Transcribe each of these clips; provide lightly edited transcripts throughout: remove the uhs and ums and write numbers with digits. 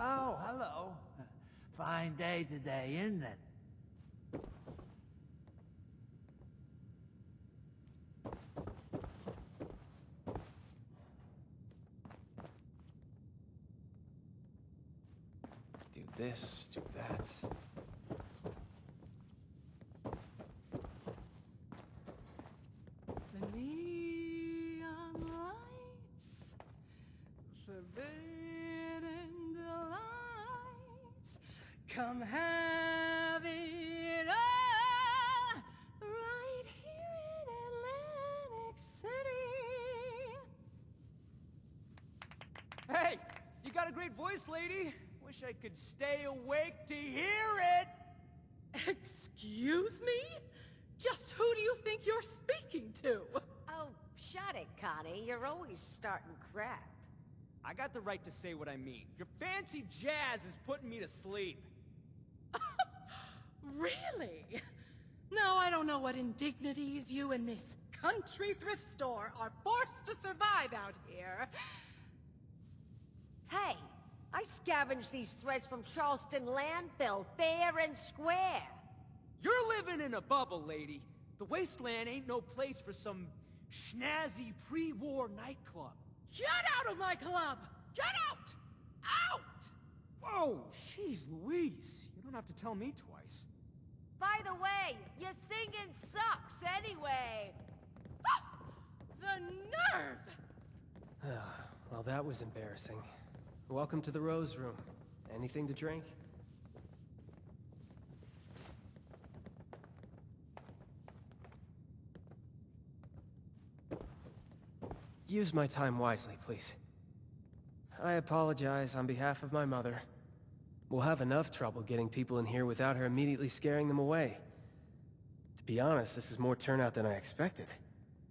Oh, hello. Fine day today, isn't it? Do this, do that. The neon lights, forbidden delights, come have it all, right here in Atlantic City. Hey, you got a great voice, lady. Wish I could stay awake to hear it. Excuse me? Just who do you think you're speaking to? Oh, shut it, Connie. You're always starting crap. I got the right to say what I mean. Your fancy jazz is putting me to sleep. Really? Now I don't know what indignities you and this country thrift store are forced to survive out here. Hey, I scavenged these threads from Charleston landfill, fair and square. You're living in a bubble, lady. The wasteland ain't no place for some schnazzy pre-war nightclub. Get out of my club! Get out! Out! Whoa, jeez Louise. You don't have to tell me twice. By the way, your singing sucks anyway. Ah! The nerve! Well, that was embarrassing. Welcome to the Rose Room. Anything to drink? Use my time wisely, please. I apologize on behalf of my mother. We'll have enough trouble getting people in here without her immediately scaring them away. To be honest, this is more turnout than I expected.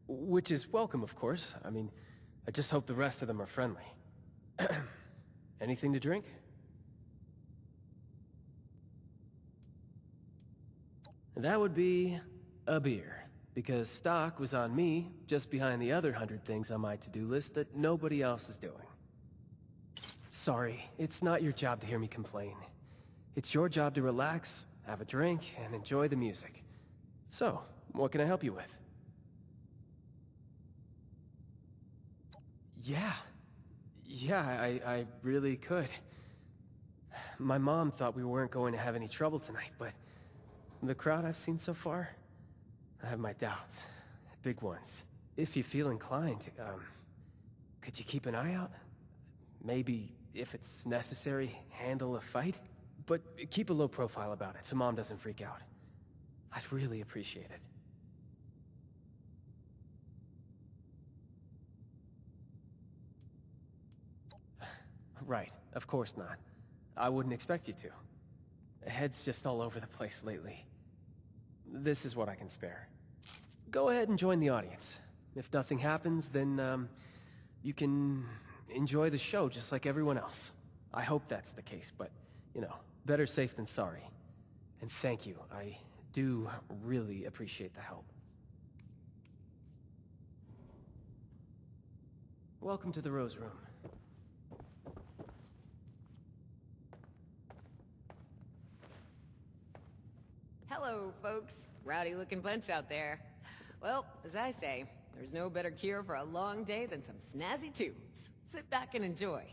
Which is welcome, of course. I mean, I just hope the rest of them are friendly. Anything to drink? That would be a beer. Because stock was on me, just behind the other 100 things on my to-do list that nobody else is doing. Sorry, it's not your job to hear me complain. It's your job to relax, have a drink, and enjoy the music. So, what can I help you with? Yeah, I really could. My mom thought we weren't going to have any trouble tonight, but the crowd I've seen so far, I have my doubts. Big ones. If you feel inclined, could you keep an eye out? Maybe, if it's necessary, handle a fight? But keep a low profile about it so Mom doesn't freak out. I'd really appreciate it. Right, of course not. I wouldn't expect you to. Head's just all over the place lately. This is what I can spare. Go ahead and join the audience. If nothing happens, then, you can enjoy the show just like everyone else. I hope that's the case, but, you know, better safe than sorry. And thank you. I do really appreciate the help. Welcome to the Rose Room. Hello, folks. Rowdy-looking bunch out there. Well, as I say, there's no better cure for a long day than some snazzy tunes. Sit back and enjoy.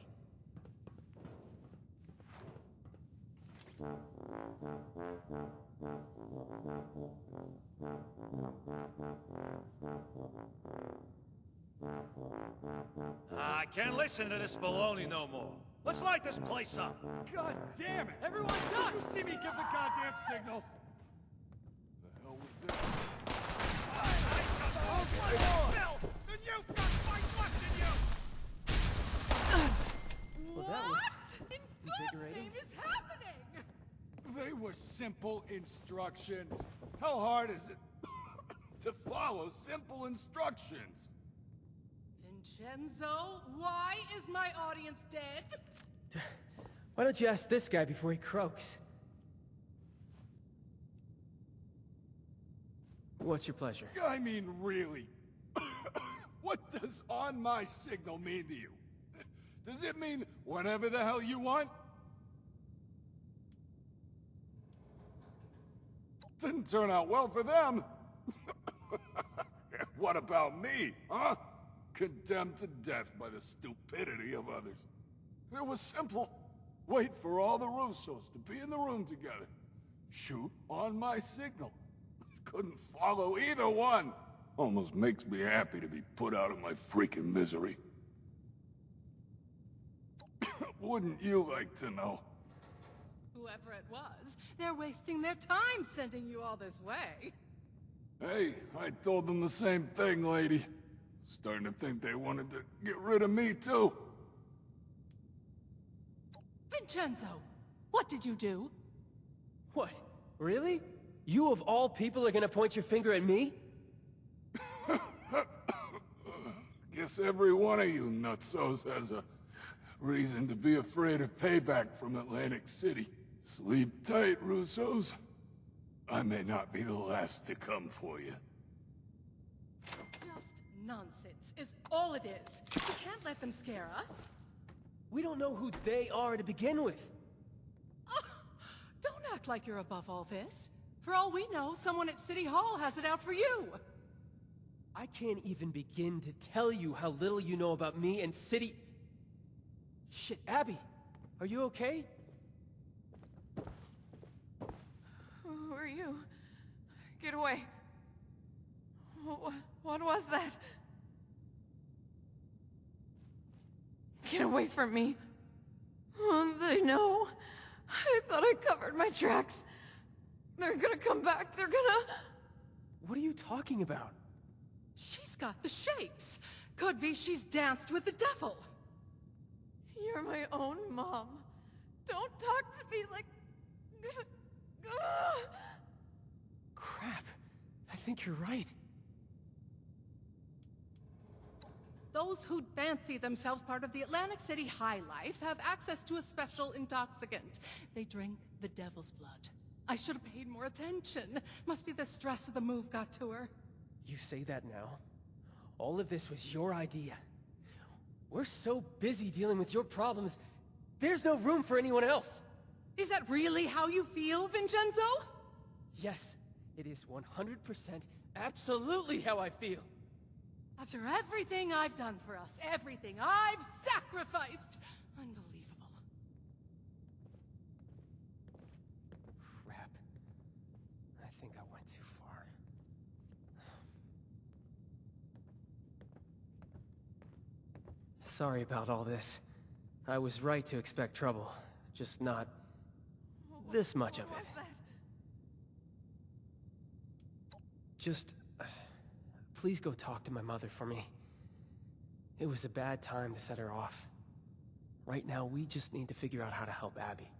I can't listen to this baloney no more. Let's light this place up. God damn it! Everyone duck! You see me give the goddamn signal? The hell was that? Bill! Then you've got fight left in you! Well, What that was in God's invigorating. name is happening? They were simple instructions. How hard is it to follow simple instructions? Vincenzo, why is my audience dead? Why don't you ask this guy before he croaks? What's your pleasure? I mean, really. What does on my signal mean to you? Does it mean whatever the hell you want? Didn't turn out well for them. What about me, huh? Condemned to death by the stupidity of others. It was simple. Wait for all the Russos to be in the room together. Shoot on my signal. Couldn't follow either one. Almost makes me happy to be put out of my freaking misery. Wouldn't you like to know? Whoever it was, they're wasting their time sending you all this way. Hey, I told them the same thing, lady. Starting to think they wanted to get rid of me, too. Vincenzo, what did you do? What? Really? You of all people are gonna point your finger at me? Guess every one of you nutsos has a reason to be afraid of payback from Atlantic City. Sleep tight, Russos. I may not be the last to come for you. Just nonsense is all it is. You can't let them scare us. We don't know who they are to begin with. Oh, don't act like you're above all this. For all we know, someone at City Hall has it out for you. I can't even begin to tell you how little you know about me and City... Shit, Abbie, are you okay? Who are you? Get away. What was that? Get away from me. Oh, they know. I thought I covered my tracks. They're gonna come back. They're gonna... What are you talking about? She's got the shakes. Could be she's danced with the devil. You're my own mom. Don't talk to me like... Crap. I think you're right. Those who fancy themselves part of the Atlantic City high life have access to a special intoxicant. They drink the devil's blood. I should have paid more attention. Must be the stress of the move got to her. You say that now? All of this was your idea. We're so busy dealing with your problems, there's no room for anyone else. Is that really how you feel, Vincenzo? Yes, it is 100% absolutely how I feel. After everything I've done for us, everything I've sacrificed. Unbelievable. Crap. I think I went too far. Sorry about all this. I was right to expect trouble, just not this much of it. Just, please go talk to my mother for me. It was a bad time to set her off. Right now, we just need to figure out how to help Abbie.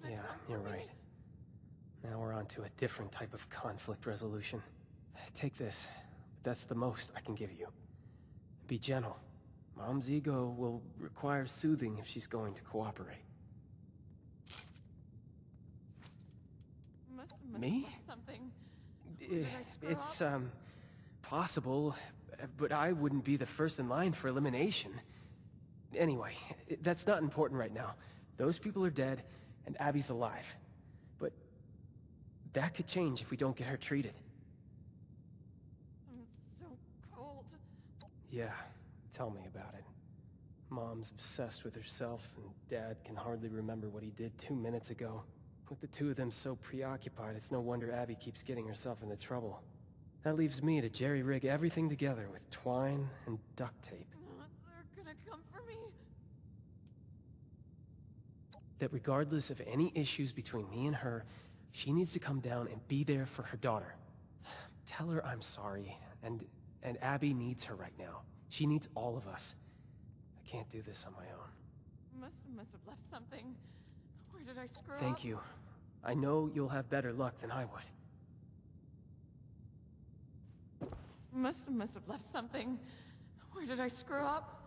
Yeah, you're right. Now we're on to a different type of conflict resolution. Take this. That's the most I can give you. Be gentle. Mom's ego will require soothing if she's going to cooperate. Me? Something. It's, possible, but I wouldn't be the first in line for elimination. Anyway, that's not important right now. Those people are dead, and Abbie's alive. But that could change if we don't get her treated. I'm so cold. Yeah, tell me about it. Mom's obsessed with herself, and Dad can hardly remember what he did 2 minutes ago. With the two of them so preoccupied, it's no wonder Abbie keeps getting herself into trouble. That leaves me to jerry-rig everything together with twine and duct tape. They're gonna come for me. That regardless of any issues between me and her, she needs to come down and be there for her daughter. Tell her I'm sorry, and Abbie needs her right now. She needs all of us. I can't do this on my own. Must have left something. Where did I screw up? Thank you. I know you'll have better luck than I would. Must have left something. Where did I screw up?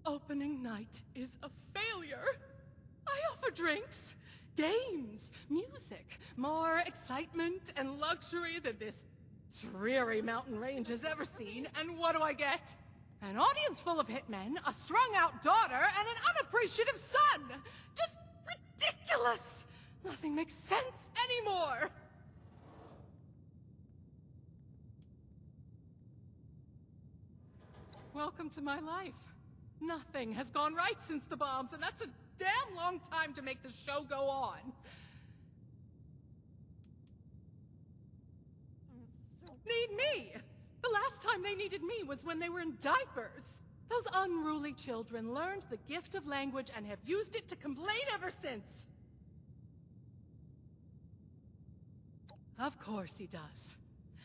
Opening night is a failure. I offer drinks, games, music, more excitement and luxury than this dreary mountain range has ever seen, and what do I get? An audience full of hitmen, a strung-out daughter, and an unappreciative son! Just ridiculous! Nothing makes sense anymore! Welcome to my life. Nothing has gone right since the bombs, and that's a damn long time to make the show go on. Need me! The last time they needed me was when they were in diapers. Those unruly children learned the gift of language and have used it to complain ever since. Of course he does.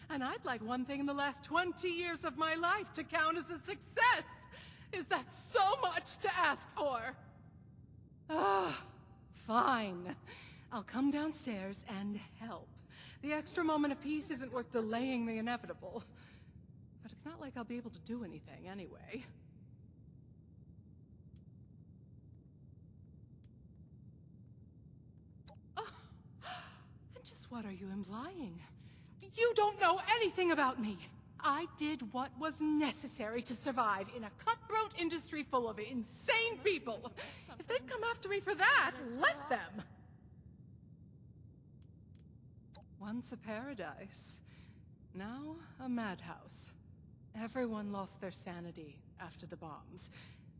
And I'd like one thing in the last 20 years of my life to count as a success. Is that so much to ask for? Ah, fine. I'll come downstairs and help. The extra moment of peace isn't worth delaying the inevitable. But it's not like I'll be able to do anything anyway. Oh, and just what are you implying? You don't know anything about me. I did what was necessary to survive in a cutthroat industry full of insane people. If they'd come after me for that, let them. Once a paradise, now a madhouse. Everyone lost their sanity after the bombs.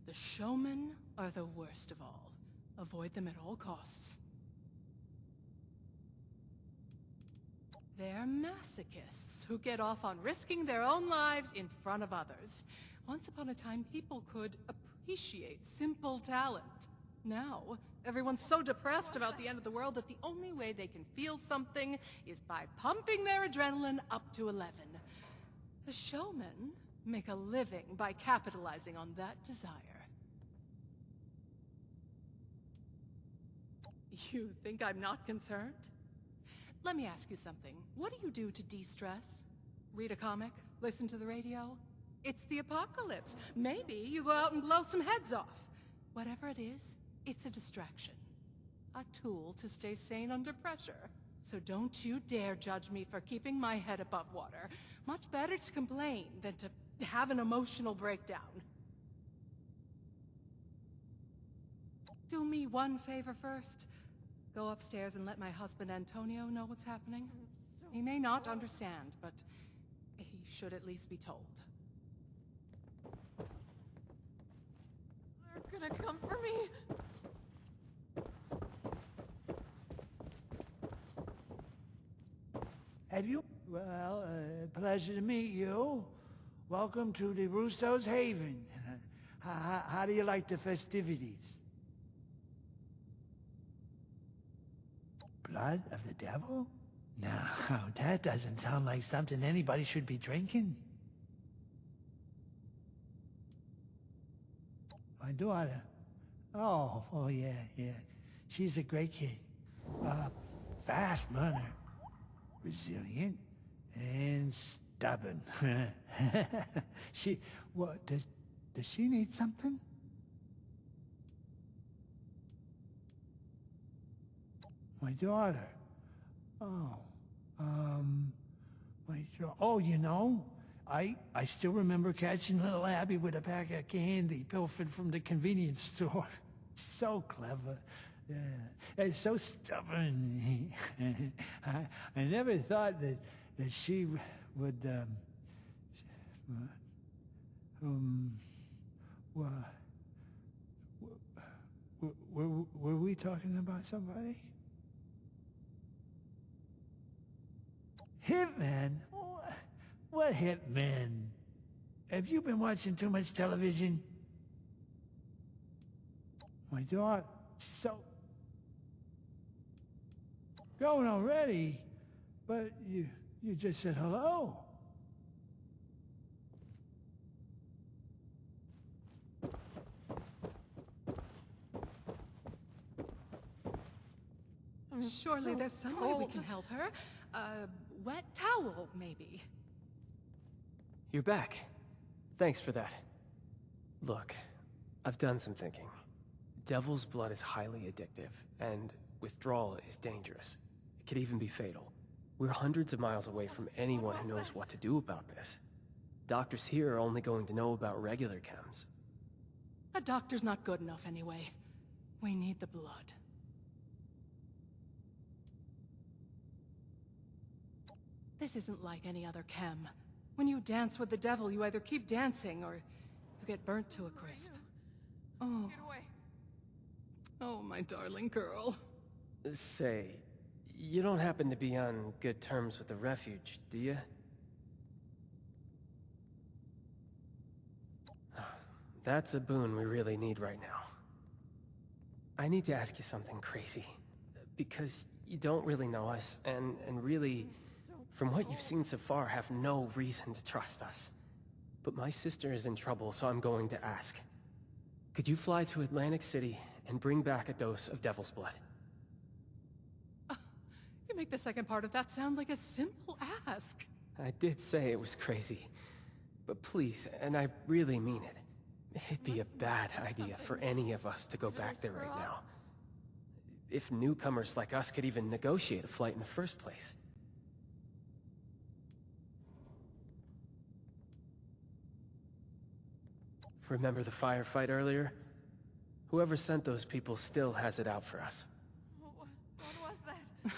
The showmen are the worst of all. Avoid them at all costs. They're masochists who get off on risking their own lives in front of others. Once upon a time, people could appreciate simple talent. Now, everyone's so depressed about the end of the world that the only way they can feel something is by pumping their adrenaline up to 11. The showmen make a living by capitalizing on that desire. You think I'm not concerned? Let me ask you something. What do you do to de-stress? Read a comic? Listen to the radio? It's the apocalypse. Maybe you go out and blow some heads off. Whatever it is, it's a distraction. A tool to stay sane under pressure. So don't you dare judge me for keeping my head above water. Much better to complain than to have an emotional breakdown. Do me one favor first. Go upstairs and let my husband Antonio know what's happening. He may not understand, but he should at least be told. They're gonna come for me. Have you? Well, pleasure to meet you. Welcome to the Russo's Haven. How do you like the festivities? Blood of the devil? No, that doesn't sound like something anybody should be drinking. My daughter. Oh yeah. She's a great kid. Fast learner. Resilient. And stubborn. What, does she need something? My daughter. You know, I still remember catching little Abbie with a pack of candy pilfered from the convenience store. So clever. Yeah, and so stubborn. I never thought that she would, were we talking about somebody? Hitman? What hitman? Have you been watching too much television? My daughter, so... Going already? But you just said hello. Surely there's some way we can help her. Wet towel, maybe. You're back. Thanks for that. Look, I've done some thinking. Devil's blood is highly addictive, and withdrawal is dangerous. It could even be fatal. We're hundreds of miles away from anyone who knows what to do about this. Doctors here are only going to know about regular chems. A doctor's not good enough anyway. We need the blood. This isn't like any other chem. When you dance with the devil, you either keep dancing or you get burnt to a crisp. Oh. Get away. Oh, my darling girl. Say, you don't happen to be on good terms with the refuge, do you? That's a boon we really need right now. I need to ask you something crazy. Because you don't really know us, and really, from what you've seen so far, have no reason to trust us. But my sister is in trouble, so I'm going to ask. Could you fly to Atlantic City and bring back a dose of Devil's Blood? You make the second part of that sound like a simple ask. I did say it was crazy. But please, and I really mean it. It'd be a bad idea for any of us to go back there right now. If newcomers like us could even negotiate a flight in the first place. Remember the firefight earlier? Whoever sent those people still has it out for us. What was that?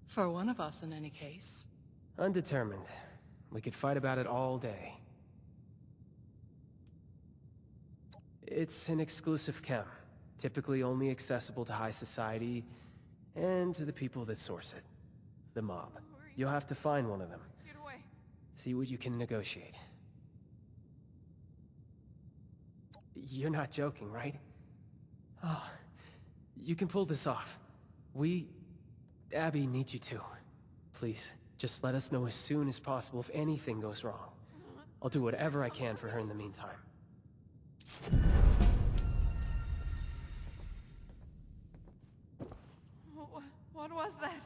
For one of us, in any case. Undetermined. We could fight about it all day. It's an exclusive chem, typically only accessible to high society and to the people that source it. The mob. You'll have to find one of them. Get away. See what you can negotiate. You're not joking, right? Oh, you can pull this off. Abbie needs you to. Please, just let us know as soon as possible if anything goes wrong. I'll do whatever I can for her in the meantime. What was that?